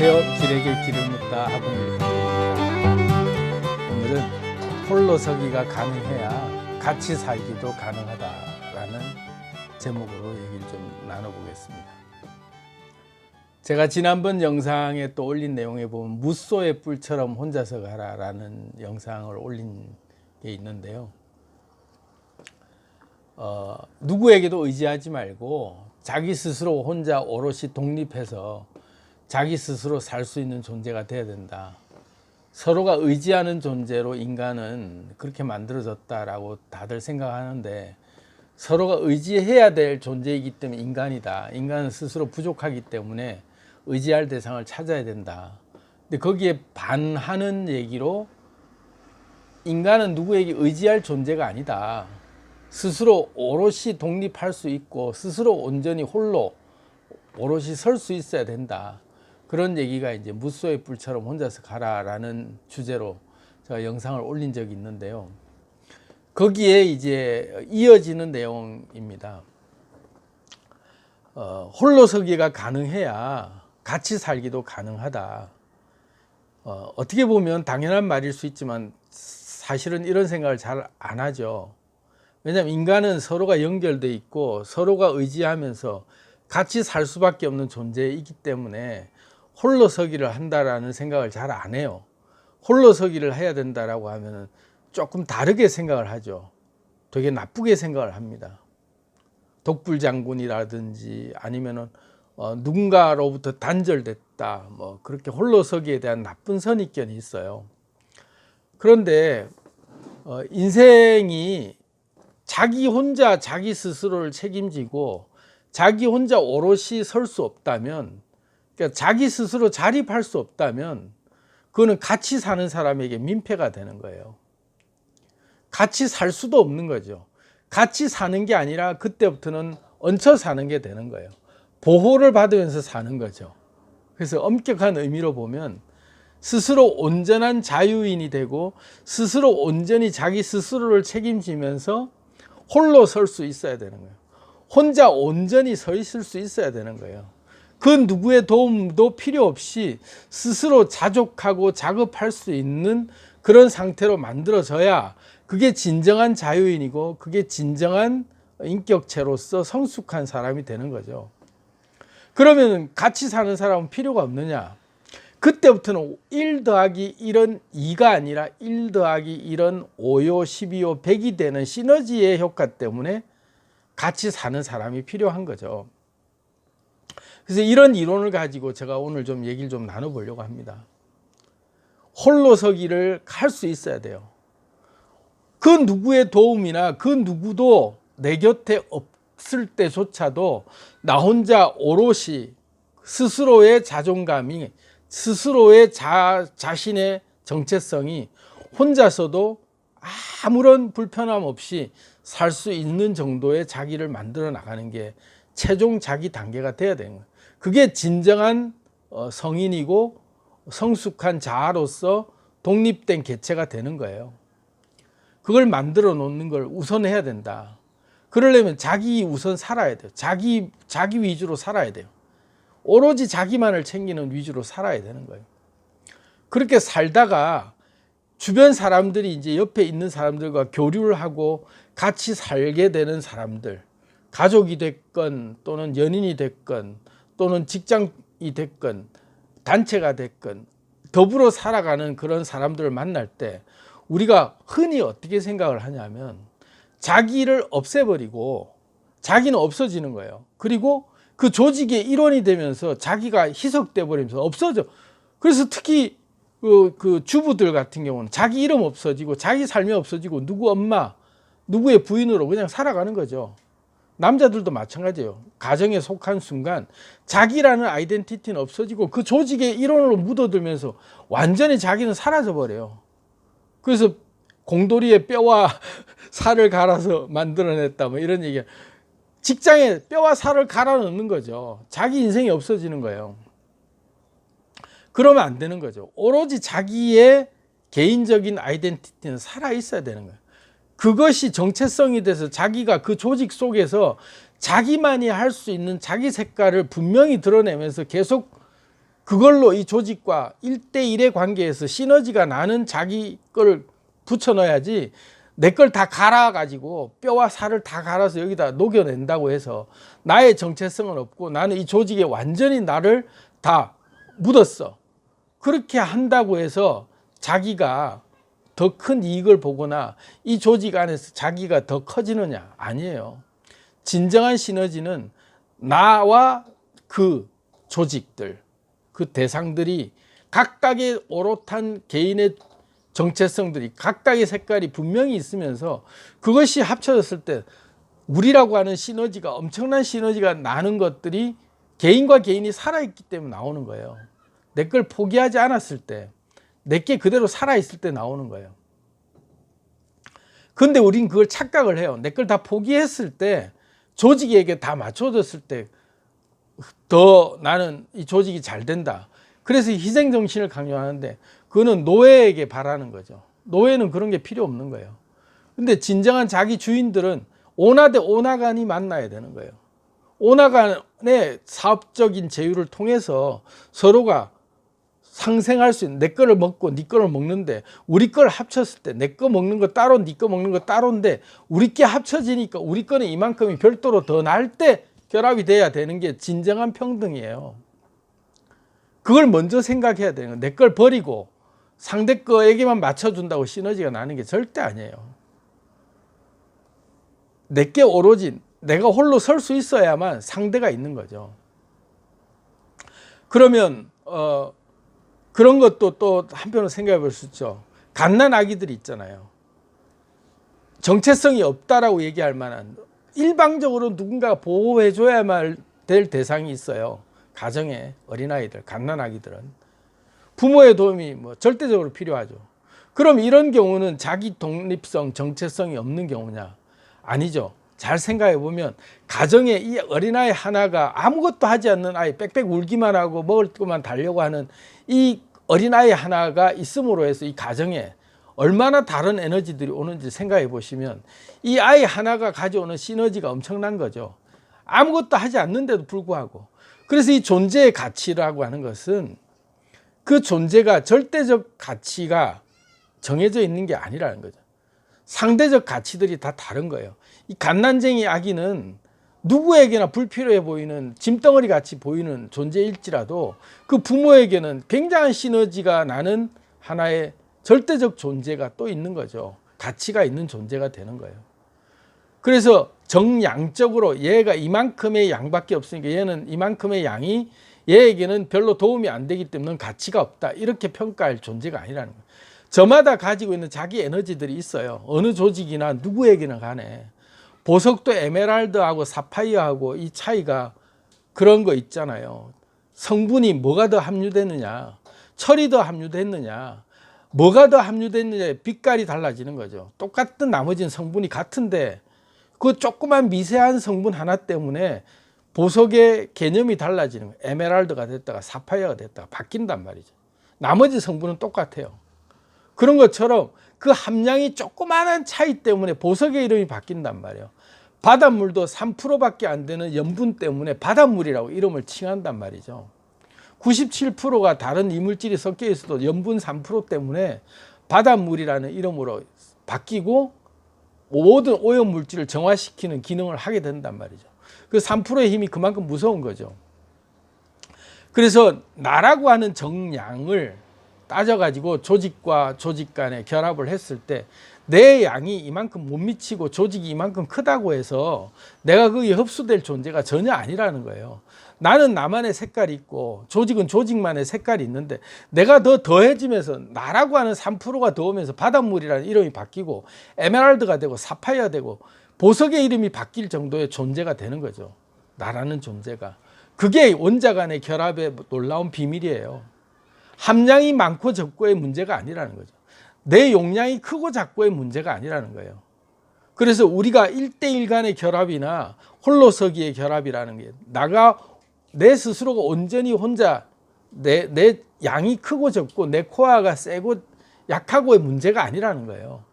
안녕하세요. 길에게 길을 묻다 하봉일입니다. 오늘은 홀로서기가 가능해야 같이 살기도 가능하다라는 제목으로 얘기를 좀 나눠보겠습니다. 제가 지난번 영상에 또 올린 내용에 보면 무소의 뿔처럼 혼자서 가라라는 영상을 올린 게 있는데요. 누구에게도 의지하지 말고 자기 스스로 혼자 오롯이 독립해서 자기 스스로 살 수 있는 존재가 돼야 된다. 서로가 의지하는 존재로 인간은 그렇게 만들어졌다라고 다들 생각하는데, 서로가 의지해야 될 존재이기 때문에 인간이다. 인간은 스스로 부족하기 때문에 의지할 대상을 찾아야 된다. 근데 거기에 반하는 얘기로 인간은 누구에게 의지할 존재가 아니다. 스스로 오롯이 독립할 수 있고 스스로 온전히 홀로 오롯이 설 수 있어야 된다. 그런 얘기가 이제 무소의 뿔처럼 혼자서 가라라는 주제로 제가 영상을 올린 적이 있는데요. 거기에 이제 이어지는 내용입니다. 홀로서기가 가능해야 같이 살기도 가능하다. 어떻게 보면 당연한 말일 수 있지만 사실은 이런 생각을 잘 안 하죠. 왜냐하면 인간은 서로가 연결돼 있고 서로가 의지하면서 같이 살 수밖에 없는 존재이기 때문에 홀로서기를 한다라는 생각을 잘 안 해요. 홀로서기를 해야 된다라고 하면 조금 다르게 생각을 하죠. 되게 나쁘게 생각을 합니다. 독불장군이라든지 아니면은 누군가로부터 단절됐다, 뭐 그렇게 홀로서기에 대한 나쁜 선입견이 있어요. 그런데 인생이 자기 혼자 자기 스스로를 책임지고 자기 혼자 오롯이 설 수 없다면, 그러니까 자기 스스로 자립할 수 없다면 그거는 같이 사는 사람에게 민폐가 되는 거예요. 같이 살 수도 없는 거죠. 같이 사는 게 아니라 그때부터는 얹혀 사는 게 되는 거예요. 보호를 받으면서 사는 거죠. 그래서 엄격한 의미로 보면 스스로 온전한 자유인이 되고 스스로 온전히 자기 스스로를 책임지면서 홀로 설 수 있어야 되는 거예요. 혼자 온전히 서 있을 수 있어야 되는 거예요. 그 누구의 도움도 필요 없이 스스로 자족하고 작업할 수 있는 그런 상태로 만들어져야 그게 진정한 자유인이고 그게 진정한 인격체로서 성숙한 사람이 되는 거죠. 그러면 같이 사는 사람은 필요가 없느냐? 그때부터는 1 더하기 1은 2가 아니라 1 더하기 1은 5요, 12요, 100이 되는 시너지의 효과 때문에 같이 사는 사람이 필요한 거죠. 그래서 이런 이론을 가지고 제가 오늘 좀 얘기를 좀 나눠보려고 합니다. 홀로서기를 할 수 있어야 돼요. 그 누구의 도움이나 그 누구도 내 곁에 없을 때조차도 나 혼자 오롯이 스스로의 자존감이, 스스로의 자신의 정체성이 혼자서도 아무런 불편함 없이 살 수 있는 정도의 자기를 만들어 나가는 게 최종 자기 단계가 돼야 되는 거예요. 그게 진정한 성인이고 성숙한 자아로서 독립된 개체가 되는 거예요. 그걸 만들어 놓는 걸 우선해야 된다. 그러려면 자기 우선 살아야 돼요. 자기 위주로 살아야 돼요. 오로지 자기만을 챙기는 위주로 살아야 되는 거예요. 그렇게 살다가 주변 사람들이 이제 옆에 있는 사람들과 교류를 하고 같이 살게 되는 사람들, 가족이 됐건 또는 연인이 됐건 또는 직장이 됐건 단체가 됐건 더불어 살아가는 그런 사람들을 만날 때 우리가 흔히 어떻게 생각을 하냐면 자기를 없애버리고 자기는 없어지는 거예요. 그리고 그 조직의 일원이 되면서 자기가 희석돼 버리면서 없어져. 그래서 특히 그 주부들 같은 경우는 자기 이름 없어지고 자기 삶이 없어지고 누구 엄마, 누구의 부인으로 그냥 살아가는 거죠. 남자들도 마찬가지예요. 가정에 속한 순간 자기라는 아이덴티티는 없어지고 그 조직의 일원으로 묻어들면서 완전히 자기는 사라져 버려요. 그래서 공돌이에 뼈와 살을 갈아서 만들어냈다 뭐 이런 얘기야. 직장에 뼈와 살을 갈아 넣는 거죠. 자기 인생이 없어지는 거예요. 그러면 안 되는 거죠. 오로지 자기의 개인적인 아이덴티티는 살아 있어야 되는 거예요. 그것이 정체성이 돼서 자기가 그 조직 속에서 자기만이 할 수 있는 자기 색깔을 분명히 드러내면서 계속 그걸로 이 조직과 1대1의 관계에서 시너지가 나는 자기 걸 붙여 넣어야지, 내 걸 다 갈아가지고 뼈와 살을 다 갈아서 여기다 녹여낸다고 해서 나의 정체성은 없고 나는 이 조직에 완전히 나를 다 묻었어. 그렇게 한다고 해서 자기가 더 큰 이익을 보거나 이 조직 안에서 자기가 더 커지느냐? 아니에요. 진정한 시너지는 나와 그 조직들, 그 대상들이 각각의 오롯한 개인의 정체성들이, 각각의 색깔이 분명히 있으면서 그것이 합쳐졌을 때 우리라고 하는 시너지가, 엄청난 시너지가 나는 것들이 개인과 개인이 살아있기 때문에 나오는 거예요. 내 걸 포기하지 않았을 때, 내게 그대로 살아있을 때 나오는 거예요. 근데 우린 그걸 착각을 해요. 내 걸 다 포기했을 때, 조직에게 다 맞춰졌을 때 더 나는 이 조직이 잘 된다. 그래서 희생 정신을 강요하는데 그거는 노예에게 바라는 거죠. 노예는 그런 게 필요 없는 거예요. 근데 진정한 자기 주인들은 오나 대 오나 간이 만나야 되는 거예요. 오나 간의 사업적인 제휴를 통해서 서로가 상생할 수 있는, 내 거를 먹고 네 거를 먹는데 우리 걸 합쳤을 때 내 거 먹는 거 따로 네 거 먹는 거 따로인데 우리 게 합쳐지니까 우리 거는 이만큼이 별도로 더 날 때 결합이 돼야 되는 게 진정한 평등이에요. 그걸 먼저 생각해야 되는 거예요. 내 걸 버리고 상대 거에게만 맞춰준다고 시너지가 나는 게 절대 아니에요. 내게 오로지 내가 홀로 설 수 있어야만 상대가 있는 거죠. 그러면 그런 것도 또 한편으로 생각해 볼 수 있죠. 갓난 아기들이 있잖아요. 정체성이 없다라고 얘기할 만한, 일방적으로 누군가가 보호해 줘야만 될 대상이 있어요. 가정에 어린아이들, 갓난아기들은 부모의 도움이 뭐 절대적으로 필요하죠. 그럼 이런 경우는 자기 독립성, 정체성이 없는 경우냐? 아니죠. 잘 생각해 보면 가정에 이 어린아이 하나가 아무것도 하지 않는 아이, 빽빽 울기만 하고 먹을 것만 달려고 하는 이 어린아이 하나가 있음으로 해서 이 가정에 얼마나 다른 에너지들이 오는지 생각해 보시면 이 아이 하나가 가져오는 시너지가 엄청난 거죠. 아무것도 하지 않는데도 불구하고. 그래서 이 존재의 가치라고 하는 것은 그 존재가 절대적 가치가 정해져 있는 게 아니라는 거죠. 상대적 가치들이 다 다른 거예요. 이 갓난쟁이 아기는 누구에게나 불필요해 보이는 짐덩어리 같이 보이는 존재일지라도 그 부모에게는 굉장한 시너지가 나는 하나의 절대적 존재가 또 있는 거죠. 가치가 있는 존재가 되는 거예요. 그래서 정양적으로 얘가 이만큼의 양밖에 없으니까 얘는 이만큼의 양이 얘에게는 별로 도움이 안 되기 때문에 가치가 없다, 이렇게 평가할 존재가 아니라는 거예요. 저마다 가지고 있는 자기 에너지들이 있어요. 어느 조직이나 누구에게나 간에. 보석도 에메랄드하고 사파이어하고 이 차이가 그런 거 있잖아요. 성분이 뭐가 더 함유됐느냐, 철이 더 함유됐느냐, 뭐가 더 함유됐느냐에 빛깔이 달라지는 거죠. 똑같은 나머지는 성분이 같은데 그 조그만 미세한 성분 하나 때문에 보석의 개념이 달라지는 거예요. 에메랄드가 됐다가 사파이어가 됐다가 바뀐단 말이죠. 나머지 성분은 똑같아요. 그런 것처럼 그 함량이 조그마한 차이 때문에 보석의 이름이 바뀐단 말이에요. 바닷물도 3%밖에 안 되는 염분 때문에 바닷물이라고 이름을 칭한단 말이죠. 97%가 다른 이물질이 섞여 있어도 염분 3% 때문에 바닷물이라는 이름으로 바뀌고 모든 오염물질을 정화시키는 기능을 하게 된단 말이죠. 그 3%의 힘이 그만큼 무서운 거죠. 그래서 나라고 하는 정량을 따져가지고 조직과 조직 간에 결합을 했을 때 내 양이 이만큼 못 미치고 조직이 이만큼 크다고 해서 내가 거기에 흡수될 존재가 전혀 아니라는 거예요. 나는 나만의 색깔이 있고 조직은 조직만의 색깔이 있는데 내가 더 더해지면서 나라고 하는 3%가 더 오면서 바닷물이라는 이름이 바뀌고 에메랄드가 되고 사파이어 되고 보석의 이름이 바뀔 정도의 존재가 되는 거죠. 나라는 존재가. 그게 원자 간의 결합의 놀라운 비밀이에요. 함량이 많고 적고의 문제가 아니라는 거죠. 내 용량이 크고 작고의 문제가 아니라는 거예요. 그래서 우리가 1대1 간의 결합이나 홀로서기의 결합이라는 게 내 스스로가 온전히 혼자 내 양이 크고 적고 내 코어가 세고 약하고의 문제가 아니라는 거예요.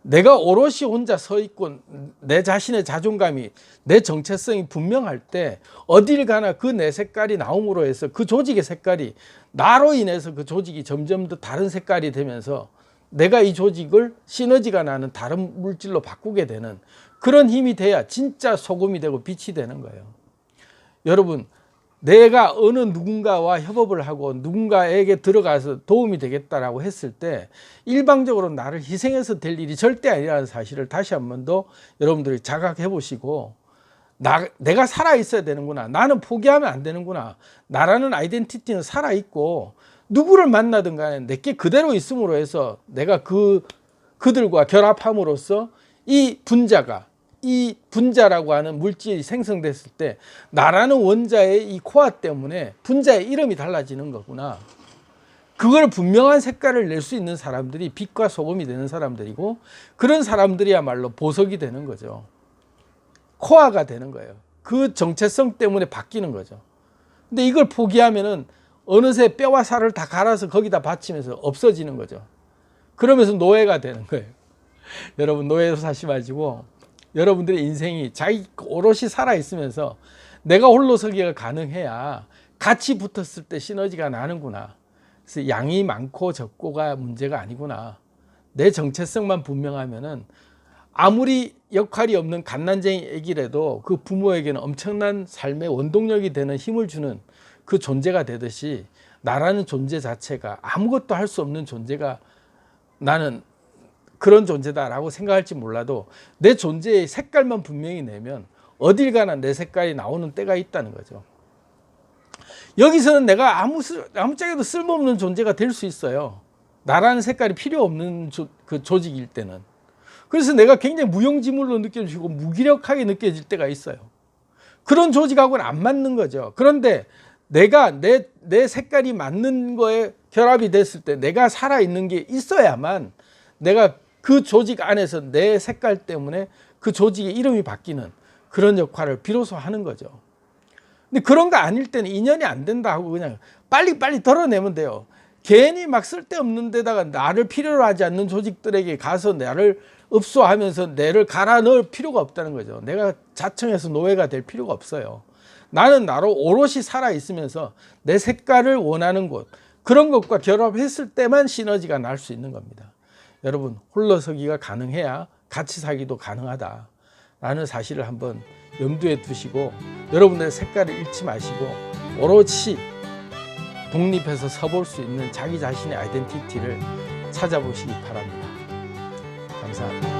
내가 오롯이 혼자 서 있고 내 자신의 자존감이, 내 정체성이 분명할 때 어딜 가나 그 내 색깔이 나옴으로 해서 그 조직의 색깔이 나로 인해서 그 조직이 점점 더 다른 색깔이 되면서 내가 이 조직을 시너지가 나는 다른 물질로 바꾸게 되는 그런 힘이 돼야 진짜 소금이 되고 빛이 되는 거예요. 여러분, 내가 어느 누군가와 협업을 하고 누군가에게 들어가서 도움이 되겠다라고 했을 때 일방적으로 나를 희생해서 될 일이 절대 아니라는 사실을 다시 한 번 더 여러분들이 자각해 보시고, 내가 살아 있어야 되는구나, 나는 포기하면 안 되는구나, 나라는 아이덴티티는 살아 있고 누구를 만나든 간에 내게 그대로 있음으로 해서 내가 그들과 결합함으로써 이 분자라고 하는 물질이 생성됐을 때 나라는 원자의 이 코아 때문에 분자의 이름이 달라지는 거구나. 그걸 분명한 색깔을 낼 수 있는 사람들이 빛과 소금이 되는 사람들이고, 그런 사람들이야말로 보석이 되는 거죠. 코아가 되는 거예요. 그 정체성 때문에 바뀌는 거죠. 근데 이걸 포기하면은 어느새 뼈와 살을 다 갈아서 거기다 받치면서 없어지는 거죠. 그러면서 노예가 되는 거예요. 여러분, 노예로 사시 마시고 여러분들의 인생이 자기 오롯이 살아있으면서 내가 홀로 서기가 가능해야 같이 붙었을 때 시너지가 나는구나. 그래서 양이 많고 적고가 문제가 아니구나. 내 정체성만 분명하면은 아무리 역할이 없는 갓난쟁이 애기라도 그 부모에게는 엄청난 삶의 원동력이 되는 힘을 주는 그 존재가 되듯이, 나라는 존재 자체가 아무것도 할 수 없는 존재가 나는 그런 존재다라고 생각할지 몰라도 내 존재의 색깔만 분명히 내면 어딜 가나 내 색깔이 나오는 때가 있다는 거죠. 여기서는 내가 아무짝에도 쓸모없는 존재가 될 수 있어요. 나라는 색깔이 필요 없는 그 조직일 때는. 그래서 내가 굉장히 무용지물로 느껴지고 무기력하게 느껴질 때가 있어요. 그런 조직하고는 안 맞는 거죠. 그런데 내가 내 색깔이 맞는 거에 결합이 됐을 때 내가 살아있는 게 있어야만 내가 그 조직 안에서 내 색깔 때문에 그 조직의 이름이 바뀌는 그런 역할을 비로소 하는 거죠. 근데 그런 거 아닐 때는 인연이 안 된다 하고 그냥 빨리빨리 덜어내면 돼요. 괜히 막 쓸데없는 데다가 나를 필요로 하지 않는 조직들에게 가서 나를 읍소하면서 내를 갈아 넣을 필요가 없다는 거죠. 내가 자청해서 노예가 될 필요가 없어요. 나는 나로 오롯이 살아있으면서 내 색깔을 원하는 곳, 그런 것과 결합했을 때만 시너지가 날 수 있는 겁니다. 여러분, 홀로 서기가 가능해야 같이 살기도 가능하다라는 사실을 한번 염두에 두시고 여러분들의 색깔을 잃지 마시고 오롯이 독립해서 서볼 수 있는 자기 자신의 아이덴티티를 찾아보시기 바랍니다. 감사합니다.